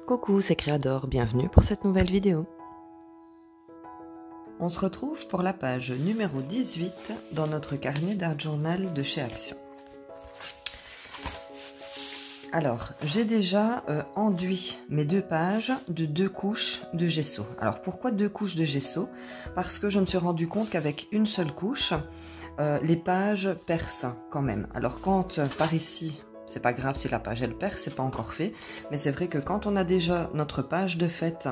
Coucou, c'est Créador, bienvenue pour cette nouvelle vidéo. On se retrouve pour la page numéro 18 dans notre carnet d'art journal de chez Action. Alors, j'ai déjà enduit mes deux pages de 2 couches de gesso. Alors, pourquoi 2 couches de gesso? Parce que je me suis rendu compte qu'avec une seule couche, les pages percent quand même. Alors, quand par ici, c'est pas grave si la page elle perce, c'est pas encore fait. Mais c'est vrai que quand on a déjà notre page de fait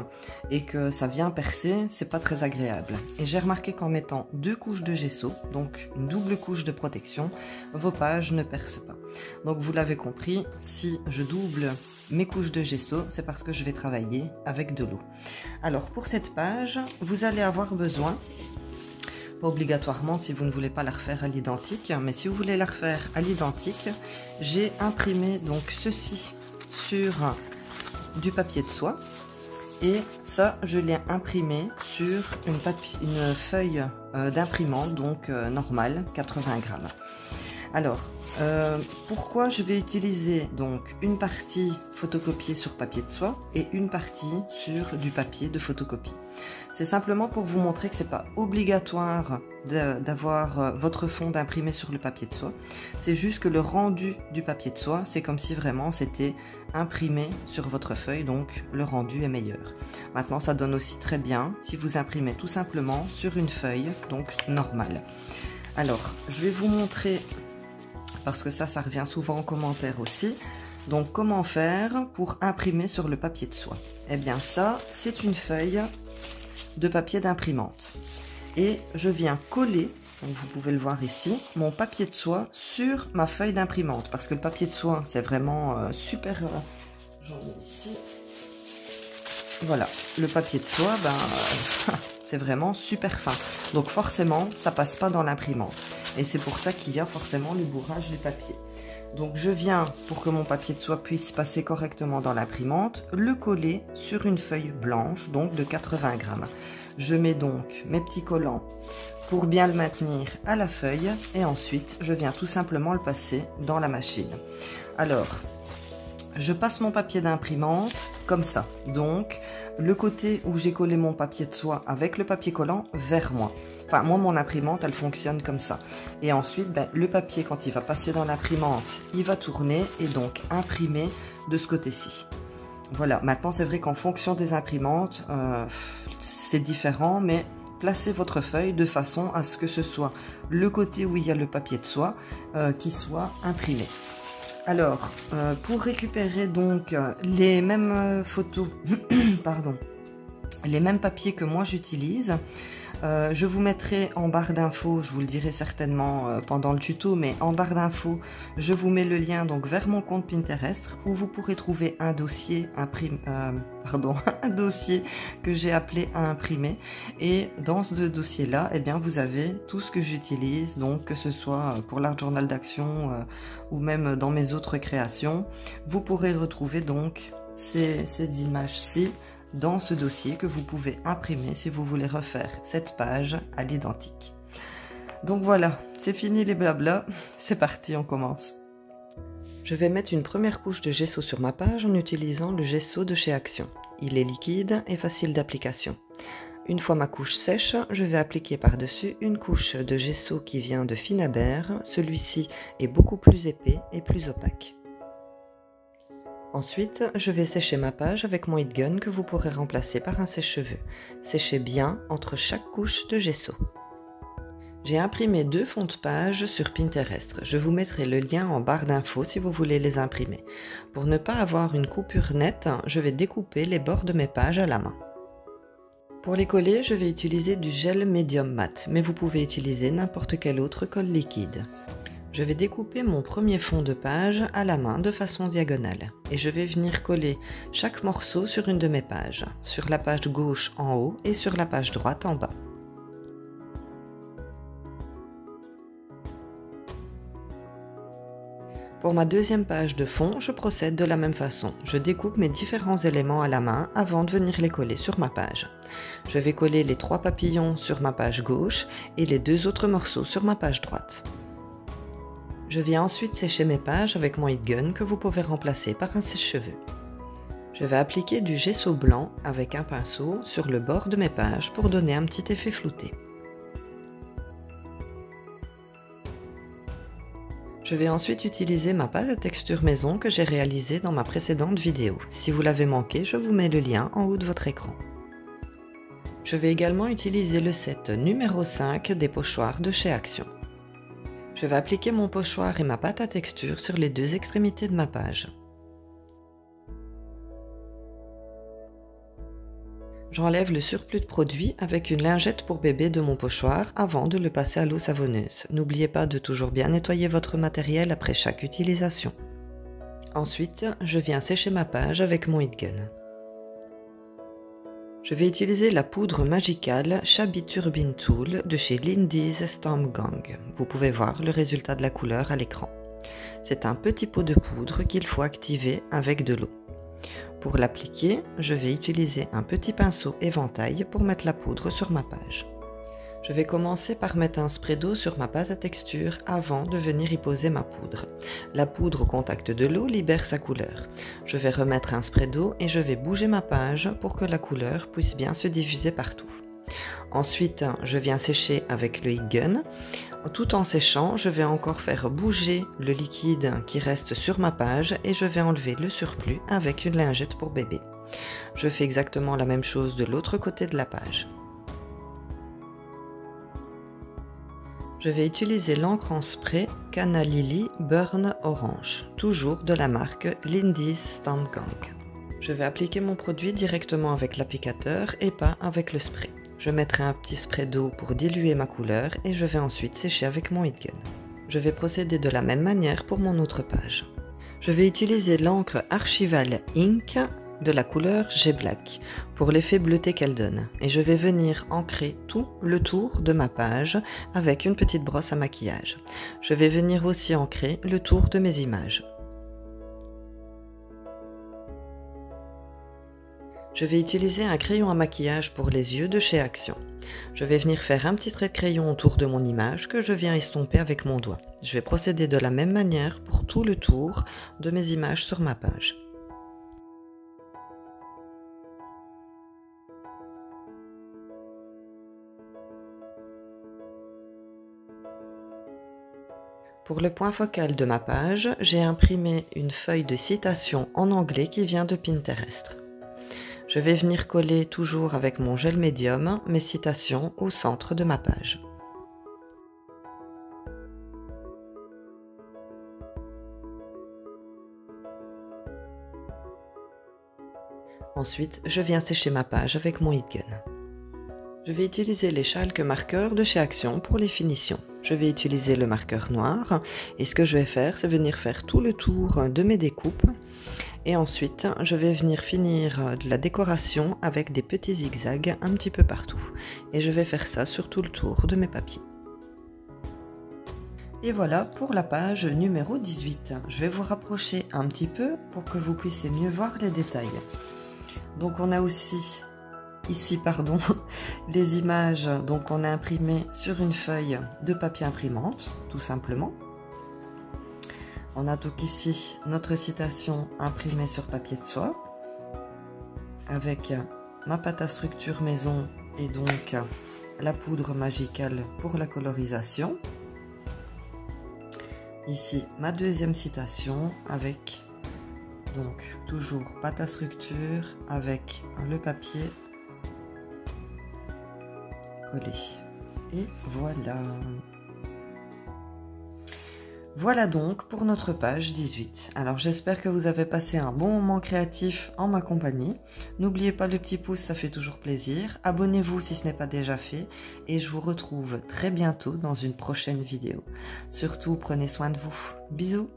et que ça vient percer, c'est pas très agréable. Et j'ai remarqué qu'en mettant 2 couches de gesso, donc une double couche de protection, vos pages ne percent pas. Donc vous l'avez compris, si je double mes couches de gesso, c'est parce que je vais travailler avec de l'eau. Alors pour cette page, vous allez avoir besoin, pas obligatoirement si vous ne voulez pas la refaire à l'identique, mais si vous voulez la refaire à l'identique, j'ai imprimé donc ceci sur du papier de soie et ça je l'ai imprimé sur une feuille d'imprimante donc normale, 80 grammes. Alors pourquoi je vais utiliser donc une partie photocopiée sur papier de soie et une partie sur du papier de photocopie? C'est simplement pour vous montrer que c'est pas obligatoire d'avoir votre fond d'imprimé sur le papier de soie. C'est juste que le rendu du papier de soie, c'est comme si vraiment c'était imprimé sur votre feuille, donc le rendu est meilleur. Maintenant, ça donne aussi très bien si vous imprimez tout simplement sur une feuille, donc normale. Alors, je vais vous montrer, parce que ça revient souvent en commentaire aussi. Donc, comment faire pour imprimer sur le papier de soie? Eh bien, ça, c'est une feuille de papier d'imprimante. Et je viens coller, donc vous pouvez le voir ici, mon papier de soie sur ma feuille d'imprimante. Parce que le papier de soie, c'est vraiment super... J'en ai ici. Voilà, le papier de soie, c'est vraiment super fin. Donc forcément, ça passe pas dans l'imprimante. Et c'est pour ça qu'il y a forcément le bourrage du papier. Donc je viens, pour que mon papier de soie puisse passer correctement dans l'imprimante, le coller sur une feuille blanche, donc de 80 grammes. Je mets donc mes petits collants pour bien le maintenir à la feuille et ensuite je viens tout simplement le passer dans la machine. Alors, je passe mon papier d'imprimante comme ça. Donc, le côté où j'ai collé mon papier de soie avec le papier collant vers moi. Enfin, moi, mon imprimante, elle fonctionne comme ça. Et ensuite, le papier, quand il va passer dans l'imprimante, il va tourner et donc imprimer de ce côté-ci. Voilà, maintenant, c'est vrai qu'en fonction des imprimantes, c'est différent, mais placez votre feuille de façon à ce que ce soit le côté où il y a le papier de soie qui soit imprimé. Alors, pour récupérer donc les mêmes photos, pardon, les mêmes papiers que moi j'utilise, je vous mettrai en barre d'infos, je vous le dirai certainement pendant le tuto, mais en barre d'infos, je vous mets le lien donc vers mon compte Pinterest où vous pourrez trouver un dossier un dossier que j'ai appelé à imprimer. Et dans ce dossier-là, eh bien, vous avez tout ce que j'utilise, donc que ce soit pour l'art journal d'action ou même dans mes autres créations. Vous pourrez retrouver donc ces images-ci dans ce dossier que vous pouvez imprimer si vous voulez refaire cette page à l'identique. Donc voilà, c'est fini les blabla, c'est parti, on commence. Je vais mettre une première couche de gesso sur ma page en utilisant le gesso de chez Action. Il est liquide et facile d'application. Une fois ma couche sèche, je vais appliquer par-dessus une couche de gesso qui vient de Finaber. Celui-ci est beaucoup plus épais et plus opaque. Ensuite, je vais sécher ma page avec mon heat gun que vous pourrez remplacer par un sèche-cheveux. Séchez bien entre chaque couche de gesso. J'ai imprimé 2 fonds de page sur Pinterest. Je vous mettrai le lien en barre d'infos si vous voulez les imprimer. Pour ne pas avoir une coupure nette, je vais découper les bords de mes pages à la main. Pour les coller, je vais utiliser du gel médium mat, mais vous pouvez utiliser n'importe quel autre colle liquide. Je vais découper mon premier fond de page à la main de façon diagonale et je vais venir coller chaque morceau sur une de mes pages, sur la page gauche en haut et sur la page droite en bas. Pour ma deuxième page de fond, je procède de la même façon. Je découpe mes différents éléments à la main avant de venir les coller sur ma page. Je vais coller les 3 papillons sur ma page gauche et les 2 autres morceaux sur ma page droite. Je viens ensuite sécher mes pages avec mon heat gun que vous pouvez remplacer par un sèche-cheveux. Je vais appliquer du gesso blanc avec un pinceau sur le bord de mes pages pour donner un petit effet flouté. Je vais ensuite utiliser ma pâte à texture maison que j'ai réalisée dans ma précédente vidéo. Si vous l'avez manqué, je vous mets le lien en haut de votre écran. Je vais également utiliser le set numéro 5 des pochoirs de chez Action. Je vais appliquer mon pochoir et ma pâte à texture sur les deux extrémités de ma page. J'enlève le surplus de produit avec une lingette pour bébé de mon pochoir avant de le passer à l'eau savonneuse. N'oubliez pas de toujours bien nettoyer votre matériel après chaque utilisation. Ensuite, je viens sécher ma page avec mon heat gun. Je vais utiliser la poudre Magical Shabby Turbine Tool de chez Lindy's Stamp Gang. Vous pouvez voir le résultat de la couleur à l'écran. C'est un petit pot de poudre qu'il faut activer avec de l'eau. Pour l'appliquer, je vais utiliser un petit pinceau éventail pour mettre la poudre sur ma page. Je vais commencer par mettre un spray d'eau sur ma pâte à texture avant de venir y poser ma poudre. La poudre au contact de l'eau libère sa couleur. Je vais remettre un spray d'eau et je vais bouger ma page pour que la couleur puisse bien se diffuser partout. Ensuite, je viens sécher avec le heat gun. Tout en séchant, je vais encore faire bouger le liquide qui reste sur ma page et je vais enlever le surplus avec une lingette pour bébé. Je fais exactement la même chose de l'autre côté de la page. Je vais utiliser l'encre en spray Canna Lily Burn Orange, toujours de la marque Lindy's Stamp Gang. Je vais appliquer mon produit directement avec l'applicateur et pas avec le spray. Je mettrai un petit spray d'eau pour diluer ma couleur et je vais ensuite sécher avec mon heat gun. Je vais procéder de la même manière pour mon autre page. Je vais utiliser l'encre Archival Ink de la couleur G-Black pour l'effet bleuté qu'elle donne et je vais venir ancrer tout le tour de ma page avec une petite brosse à maquillage. Je vais venir aussi ancrer le tour de mes images. Je vais utiliser un crayon à maquillage pour les yeux de chez Action. Je vais venir faire un petit trait de crayon autour de mon image que je viens estomper avec mon doigt. Je vais procéder de la même manière pour tout le tour de mes images sur ma page. Pour le point focal de ma page, j'ai imprimé une feuille de citation en anglais qui vient de Pinterest. Je vais venir coller toujours avec mon gel médium mes citations au centre de ma page. Ensuite, je viens sécher ma page avec mon heat gun. Je vais utiliser les chalques marqueurs de chez Action pour les finitions. Je vais utiliser le marqueur noir et ce que je vais faire, c'est venir faire tout le tour de mes découpes. Et ensuite, je vais venir finir de la décoration avec des petits zigzags un petit peu partout. Et je vais faire ça sur tout le tour de mes papiers. Et voilà pour la page numéro 18. Je vais vous rapprocher un petit peu pour que vous puissiez mieux voir les détails. Donc on a aussi ici les images donc on a imprimé sur une feuille de papier imprimante, tout simplement. On a donc ici notre citation imprimée sur papier de soie avec ma pâte à structure maison et donc la poudre Magical pour la colorisation. Ici ma deuxième citation avec donc toujours pâte à structure avec le papier collé. Et voilà. Voilà donc pour notre page 18. Alors j'espère que vous avez passé un bon moment créatif en ma compagnie. N'oubliez pas le petit pouce, ça fait toujours plaisir. Abonnez-vous si ce n'est pas déjà fait. Et je vous retrouve très bientôt dans une prochaine vidéo. Surtout, prenez soin de vous. Bisous!